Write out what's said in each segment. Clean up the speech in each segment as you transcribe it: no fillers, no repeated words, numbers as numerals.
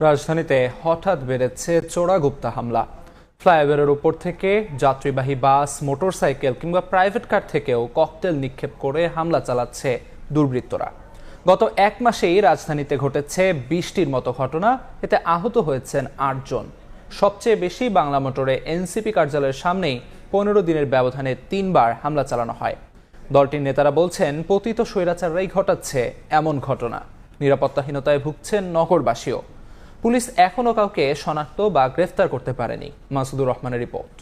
রাজধানীতে হঠাৎ বেড়েছে চোরাগুপ্তা হামলা। ফ্লাইওভারের উপর থেকে যাত্রীবাহী বাস, মোটরসাইকেল কিংবা প্রাইভেট কার থেকেও ককটেল নিক্ষেপ করে হামলা চালাচ্ছে দুর্বৃত্তরা। গত এক মাসেই রাজধানীতে ঘটেছে 20টির মতো ঘটনা, এতে আহত হয়েছেন 8 জন। সবচেয়ে বেশি বাংলা মোটরে এনসিপি কার্যালয়ের সামনেই 15 দিনের ব্যবধানে 3 বার হামলা চালানো হয়। দলটির নেতারা বলছেন, পতিত স্বৈরাচাররাই ঘটাচ্ছে এমন ঘটনা। নিরাপত্তাহীনতায় ভুগছেন নগরবাসীও। পুলিশ এখনো কাউকে শনাক্ত বা গ্রেফতার করতে পারেনি। মাসুদুর রহমানের রিপোর্ট।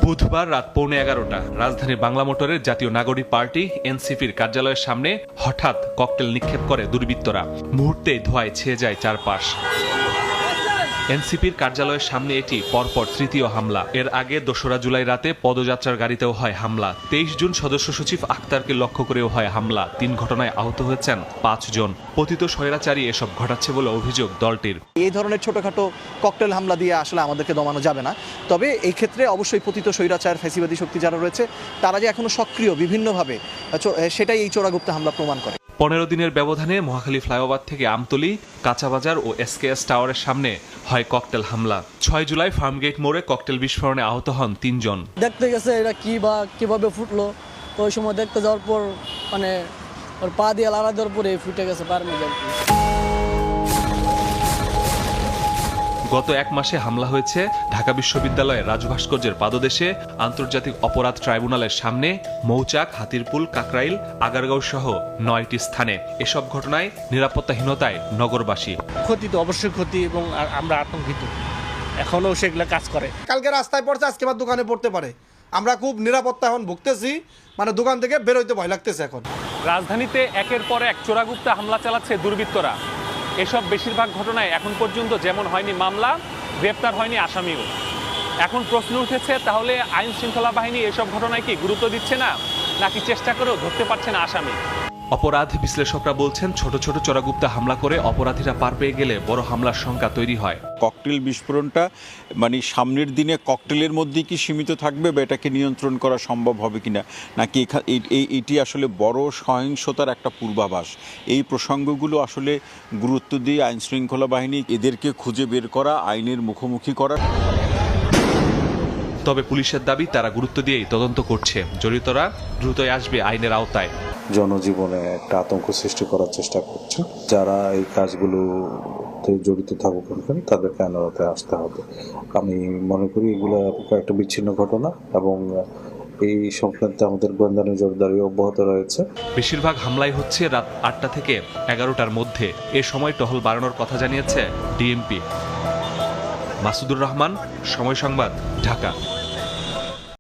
বুধবার রাত 11:15 রাজধানীর বাংলা মোটরের জাতীয় নাগরিক পার্টি এনসিপির কার্যালয়ের সামনে হঠাৎ ককটেল নিক্ষেপ করে দুর্বৃত্তরা। মুহূর্তেই ধোঁয়ায় ছেয়ে যায় চারপাশ। এনসিপির কার্যালয়ের সামনে এটি পরপর তৃতীয় হামলা। এর আগে 2রা জুলাই রাতে পদযাত্রার গাড়িতেও হয় হামলা। 23 জুন সদস্য সচিব আক্তারকে লক্ষ্য করেও হয় হামলা। 3 ঘটনায় আহত হয়েছেন 5 জন। পতিত স্বৈরাচারী এসব ঘটাচ্ছে বলে অভিযোগ দলটির। এই ধরনের ছোটখাটো ককটেল হামলা দিয়ে আসলে আমাদেরকে দমানো যাবে না। তবে এই ক্ষেত্রে অবশ্যই পতিত স্বৈরাচার, ফ্যাসিবাদী শক্তি যারা রয়েছে তারা যে এখনো সক্রিয় বিভিন্নভাবে, সেটাই এই চোরাগুপ্তা হামলা প্রমাণ করে। 15 দিনের ব্যবধানে মহাখালী ফ্লাইওভার থেকে আমতলী, কাঁচাবাজার ও এসকেএস টাওয়ারের সামনে হয় ককটেল হামলা। 6 জুলাই ফার্মগেট মোড়ে ককটেল বিস্ফোরণে আহত হন 3 জন। দেখতে গেছে এটা কি বা কিভাবে ফুটলো, তো ওই সময় দেখতে যাওয়ার পর মানে ওর পা দিয়ে লাড়া দেওয়ার পরে ফুটে গেছে পার মেজে। গত এক মাসে হামলা হয়েছে ঢাকা বিশ্ববিদ্যালয়ের রাজু ভাস্কর্যের পাদদেশে, আন্তর্জাতিক অপরাধ ট্রাইব্যুনালের সামনে, মৌচাক, হাতিরপুল, কাকরাইল, আগারগাঁও সহ 9টি স্থানে। এসব ঘটনায় নিরাপত্তাহীনতায় নগরবাসী। ক্ষতি তো অবশ্যই ক্ষতি, এবং আমরা আতঙ্কিত, এখনো সেগুলো কাজ করে। কালকে রাস্তায় পড়ছে, আজকে আবার দোকানে পড়তে পারে। আমরা খুব নিরাপত্তা এখন ভুগতেছি, মানে দোকান থেকে বেরোইতে ভয় লাগতেছে এখন। রাজধানীতে একের পর এক চোরাগুপ্তা হামলা চালাচ্ছে দুর্বৃত্তরা। এসব বেশিরভাগ ঘটনায় এখন পর্যন্ত যেমন হয়নি মামলা, গ্রেপ্তার হয়নি আসামিও। এখন প্রশ্ন উঠেছে, তাহলে আইন শৃঙ্খলা বাহিনী এসব ঘটনায় কি গুরুত্ব দিচ্ছে না, নাকি চেষ্টা করেও ধরতে পারছে না আসামি? অপরাধ বিশ্লেষকরা বলছেন, ছোট ছোট চোরাগুপ্তা হামলা করে অপরাধীরা পার পেয়ে গেলে বড় হামলার সংখ্যা তৈরি হয়। ককটেল বিস্ফোরণটা মানে সামনের দিনে ককটেলের মধ্যে কি সীমিত থাকবে, বা এটাকে নিয়ন্ত্রণ করা সম্ভব হবে কিনা, নাকি এটি আসলে বড় সহিংসতার একটা পূর্বাভাস। এই প্রসঙ্গগুলো আসলে গুরুত্ব দিয়ে আইন শৃঙ্খলা বাহিনী এদেরকে খুঁজে বের করা, আইনের মুখোমুখি করা। তবে পুলিশের দাবি, তারা গুরুত্ব দিয়েই তদন্ত করছে। জড়িতরা দ্রুতই আসবে আইনের আওতায়। জনজীবনে একটা আতঙ্ক সৃষ্টি করার চেষ্টা করছে। যারা এই কাজগুলোতে জড়িত থাকুক তাদেরকে আইনের আওতায় আসতে হবে। আমি মনে করি এগুলো একটা বিচ্ছিন্ন ঘটনা, এবং এই সংক্রান্তে আমাদের গোয়েন্দা নজরদারি অব্যাহত রয়েছে। বেশিরভাগ হামলাই হচ্ছে রাত 8টা থেকে 11টার মধ্যে। এ সময় টহল বাড়ানোর কথা জানিয়েছে ডিএমপি। মাসুদুর রহমান, সময় সংবাদ, ঢাকা।